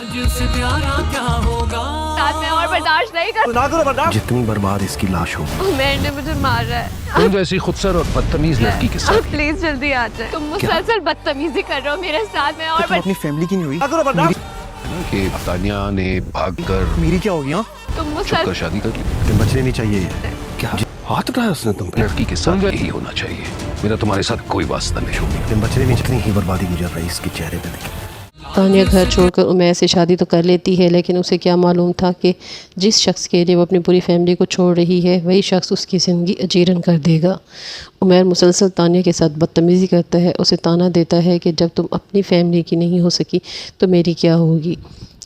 साथ में और बर्दाश्त नहीं कर। जितनी बर्बाद इसकी लाश हो। उमर ने मुझे मारा है। तुम जैसी खुदसर और बदतमीज लड़की के साथ। प्लीज जल्दी आ जाए। तुम मुसलसल बदतमीजी कर रहे हो मेरे साथ में और अपनी फैमिली की नहीं हुई कि तानिया ने भागकर मेरी क्या होगी? तुम छुपकर मुसलसल शादी कर ली। बचने नहीं चाहिए क्या हाथ उठाया उसने तुम पे? लड़की के साथ यही होना चाहिए। मेरा तुम्हारे साथ कोई वास्ता नहीं होगी। बचने नहीं जितनी ही बर्बादी गुजर रही इसके चेहरे पे देखिए। तानिया घर छोड़कर उमैर से शादी तो कर लेती है, लेकिन उसे क्या मालूम था कि जिस शख्स के लिए वो अपनी पूरी फैमिली को छोड़ रही है वही शख्स उसकी ज़िंदगी अजीरन कर देगा। उमैर मुसलसल तानिया के साथ बदतमीज़ी करता है, उसे ताना देता है कि जब तुम अपनी फैमिली की नहीं हो सकी तो मेरी क्या होगी।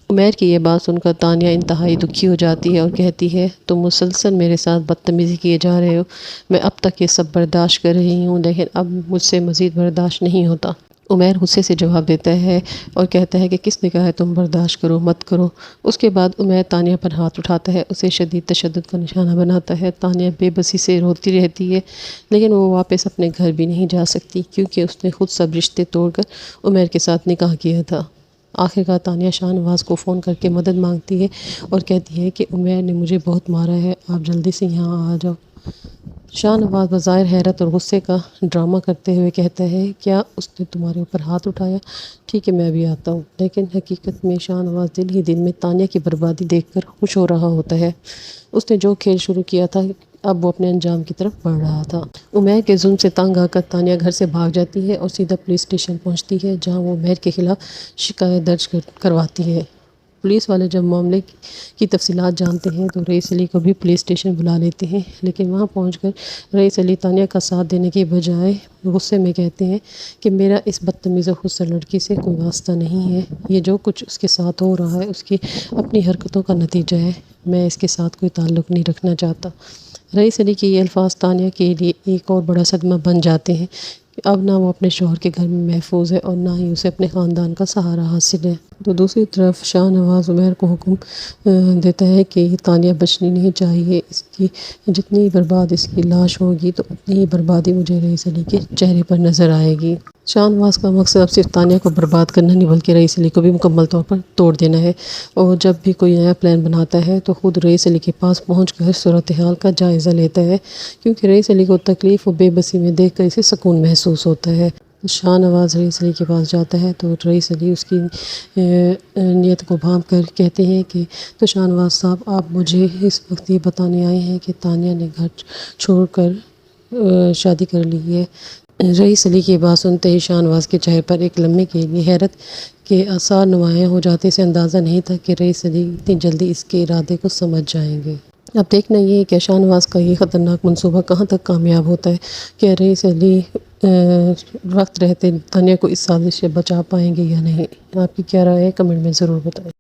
उमैर की ये बात सुनकर तानिया इंतहाई दुखी हो जाती है और कहती है, तुम मुसलसल मेरे साथ बदतमीज़ी किए जा रहे हो। मैं अब तक ये सब बर्दाश्त कर रही हूँ, लेकिन अब मुझसे मज़ीद बर्दाश्त नहीं होता। उमैर गुस्से से जवाब देता है और कहता है कि किसने कहा है तुम बर्दाश्त करो मत करो। उसके बाद उमैर तानिया पर हाथ उठाता है, उसे शदीद तशद्दुद का निशाना बनाता है। तानिया बेबसी से रोती रहती है, लेकिन वो वापस अपने घर भी नहीं जा सकती क्योंकि उसने खुद सब रिश्ते तोड़कर उमैर के साथ निकाह किया था। आखिरकार तानिया शाहनवाज़ को फ़ोन करके मदद मांगती है और कहती है कि उमैर ने मुझे बहुत मारा है, आप जल्दी से यहाँ आ जाओ। शाहनवाज़ बज़ाहिर हैरत और गुस्से का ड्रामा करते हुए कहता है, क्या उसने तुम्हारे ऊपर हाथ उठाया? ठीक है मैं भी आता हूँ। लेकिन हकीकत में शाहनवाज़ दिल ही दिल में तानिया की बर्बादी देखकर खुश हो रहा होता है। उसने जो खेल शुरू किया था अब वो अपने अंजाम की तरफ बढ़ रहा था। उमैर के जुल्म से तंग आकर तानिया घर से भाग जाती है और सीधा पुलिस स्टेशन पहुंचती है, जहां वो उमैर के ख़िलाफ़ शिकायत दर्ज करवाती है। पुलिस वाले जब मामले की तफसीलात जानते हैं तो रईस अली को भी पुलिस स्टेशन बुला लेते हैं, लेकिन वहां पहुंचकर रईस अली तानिया का साथ देने के बजाय गुस्से में कहते हैं कि मेरा इस बदतमीज़ और खुदसर लड़की से कोई वास्ता नहीं है। ये जो कुछ उसके साथ हो रहा है उसकी अपनी हरकतों का नतीजा है। मैं इसके साथ कोई ताल्लुक़ नहीं रखना चाहता। रईस अली के ये अल्फाज तानिया के लिए एक और बड़ा सदमा बन जाते हैं कि अब ना वो अपने शौहर के घर में महफूज है और ना ही उसे अपने ख़ानदान का सहारा हासिल है। तो दूसरी तरफ शाहनवाज़ उमैर को हुक्म देता है कि तानिया बचनी नहीं चाहिए, इसकी जितनी बर्बाद इसकी लाश होगी तो उतनी ही बर्बादी मुझे रईस अली के चेहरे पर नज़र आएगी। शाहनवाज़ का मकसद अब सिर्फ तानिया को बर्बाद करना नहीं बल्कि रईस अली को भी मुकम्मल तौर पर तोड़ देना है, और जब भी कोई नया प्लान बनाता है तो ख़ुद रईस अली के पास पहुंचकर सूरत हाल का जायज़ा लेता है, क्योंकि रईस अली को तकलीफ़ और बेबसी में देखकर इसे सुकून महसूस होता है। शाहनवाज़ रईस अली के पास जाता है तो रईस अली उसकी नीयत को भांप कर कहते हैं कि तो शाहनवाज़ साहब आप मुझे इस वक्त ये बताने आए हैं कि तानिया ने घर छोड़कर शादी कर ली है। रईस अली की बात सुनते ही शाहनवाज़ के चेहरे पर एक लम्हे के लिए हैरत के आसार नुमायाँ हो जाते। से अंदाज़ा नहीं था कि रईस अली इतनी जल्दी इसके इरादे को समझ जाएंगे। अब देखना ये है कि शाहनवाज़ का ये ख़तरनाक मंसूबा कहाँ तक कामयाब होता है। क्या रईस अली वक्त रहते तानिया को इस साजिश से बचा पाएंगे या नहीं? आपकी क्या राय है? कमेंट में ज़रूर बताएं।